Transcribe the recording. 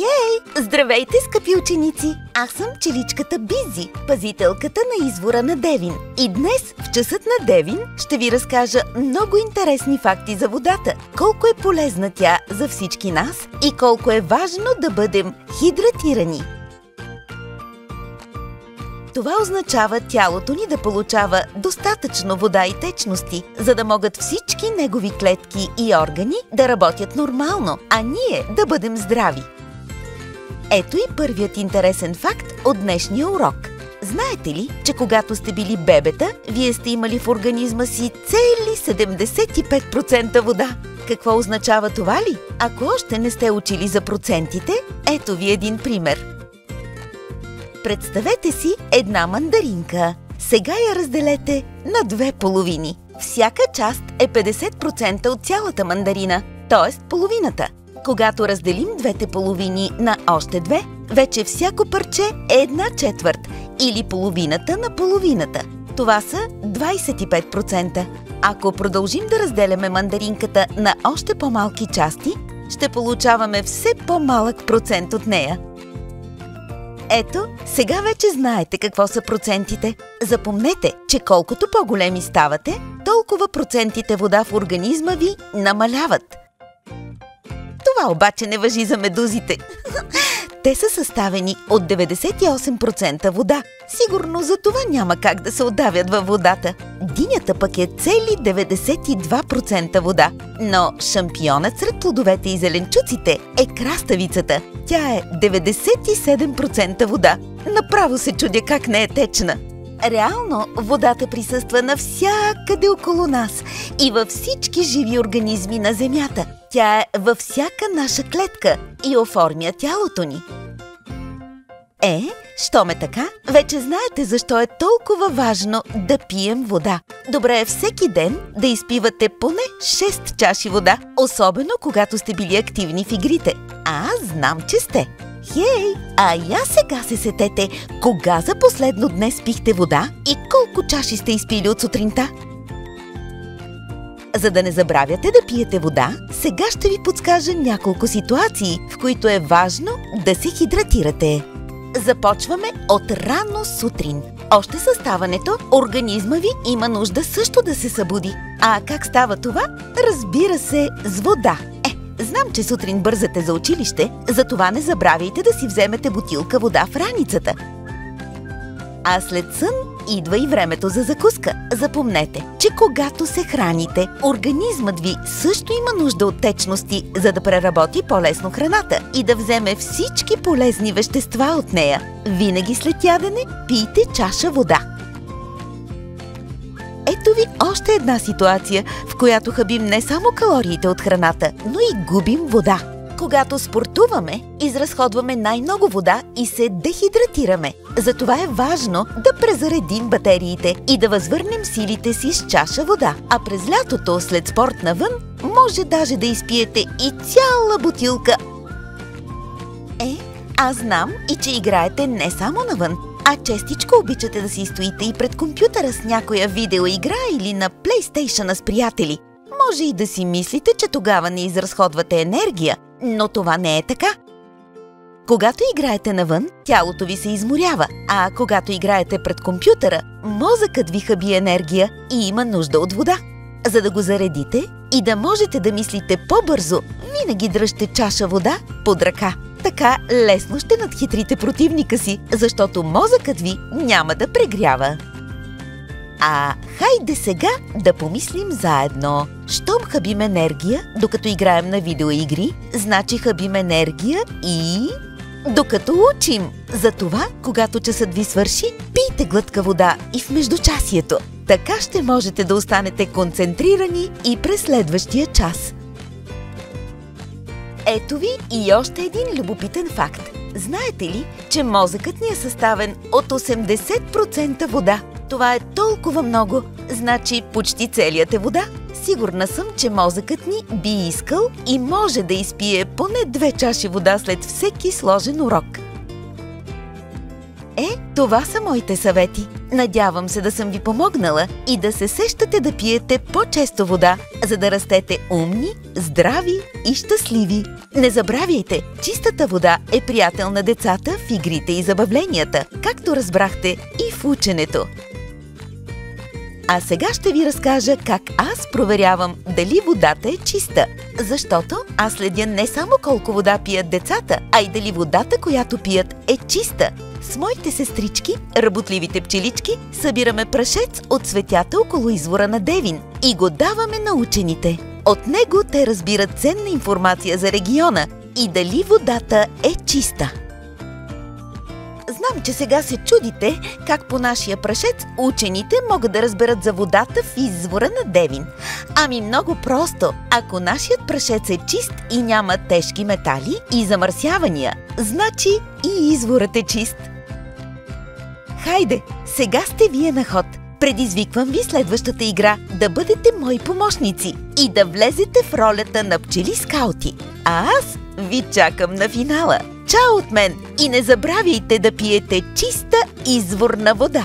Хей! Здравейте, скъпи ученици! Аз съм пчеличката Бизи, пазителката на извора на Девин. И днес, в часът на Девин, ще ви разкажа много интересни факти за водата. Колко е полезна тя за всички нас и колко е важно да бъдем хидратирани. Това означава тялото ни да получава достатъчно вода и течности, за да могат всички негови клетки и органи да работят нормално, а ние да бъдем здрави. Ето и първият интересен факт от днешния урок. Знаете ли, че когато сте били бебета, вие сте имали в организма си цели 75% вода? Какво означава това ли? Ако още не сте учили за процентите, ето ви един пример. Представете си една мандаринка. Сега я разделете на две половини. Всяка част е 50% от цялата мандарина, т.е. половината. Когато разделим двете половини на още две, вече всяко парче е 1/4 или половината на половината. Това са 25%. Ако продължим да разделяме мандаринката на още по-малки части, ще получаваме все по-малък процент от нея. Ето, сега вече знаете какво са процентите. Запомнете, че колкото по-големи ставате, толкова процентите вода в организма ви намаляват. Това обаче не важи за медузите. Те са съставени от 98% вода. Сигурно за това няма как да се отдавят във водата. Динята пък е цели 92% вода. Но шампионът сред плодовете и зеленчуците е краставицата. Тя е 97% вода. Направо се чудя как не е течна. Реално водата присъства навсякъде около нас и във всички живи организми на Земята. Тя е във всяка наша клетка и оформя тялото ни. Щом е така, вече знаете защо е толкова важно да пием вода. Добре е всеки ден да изпивате поне 6 чаши вода, особено когато сте били активни в игрите. Аз знам, че сте. Хей, а я сега се сетете, кога за последно днес пихте вода и колко чаши сте изпили от сутринта? За да не забравяте да пиете вода, сега ще ви подскажа няколко ситуации, в които е важно да се хидратирате. Започваме от рано сутрин. Още със ставането, организма ви има нужда също да се събуди. А как става това? Разбира се, с вода. Знам, че сутрин бързате за училище, затова не забравяйте да си вземете бутилка вода в раницата. А след сън идва и времето за закуска. Запомнете, че когато се храните, организмът ви също има нужда от течности, за да преработи по-лесно храната и да вземе всички полезни вещества от нея. Винаги след ядене пийте чаша вода. Ето ви още една ситуация, в която хабим не само калориите от храната, но и губим вода. Когато спортуваме, изразходваме най-много вода и се дехидратираме. Затова е важно да презаредим батериите и да възвърнем силите си с чаша вода. А през лятото, след спорт навън, може даже да изпиете и цяла бутилка. Аз знам и че играете не само навън, а честичко обичате да си стоите и пред компютъра с някоя видеоигра или на PlayStation с приятели. Може и да си мислите, че тогава не изразходвате енергия, но това не е така. Когато играете навън, тялото ви се изморява, а когато играете пред компютъра, мозъкът ви хаби енергия и има нужда от вода. За да го заредите и да можете да мислите по-бързо, винаги дръжте чаша вода под ръка. Така лесно ще надхитрите противника си, защото мозъкът ви няма да прегрява. Хайде сега да помислим заедно. Щом хабим енергия, докато играем на видеоигри, значи хабим енергия и докато учим. Затова, когато часът ви свърши, пийте глътка вода и в междучасието. Така ще можете да останете концентрирани и през следващия час. Ето ви и още един любопитен факт. Знаете ли, че мозъкът ни е съставен от 80% вода? Това е толкова много, значи почти целият е вода. Сигурна съм, че мозъкът ни би искал и може да изпие поне 2 чаши вода след всеки сложен урок. Това са моите съвети. Надявам се да съм ви помогнала и да се сещате да пиете по-често вода, за да растете умни здрави и щастливи! Не забравяйте, чистата вода е приятел на децата в игрите и забавленията, както разбрахте и в ученето. А сега ще ви разкажа как аз проверявам дали водата е чиста. Защото аз следя не само колко вода пият децата, а и дали водата, която пият, е чиста. С моите сестрички, работливите пчелички, събираме прашец от цветята около извора на Девин и го даваме на учените. От него те разбират ценна информация за региона и дали водата е чиста. Знам, че сега се чудите как по нашия прашец учените могат да разберат за водата в извора на Девин. Ами много просто. Ако нашият прашец е чист и няма тежки метали и замърсявания, значи и изворът е чист. Хайде, сега сте вие на ход. Предизвиквам ви следващата игра да бъдете мои помощници и да влезете в ролята на пчели-скаути. А аз ви чакам на финала. Чао от мен и не забравяйте да пиете чиста изворна вода!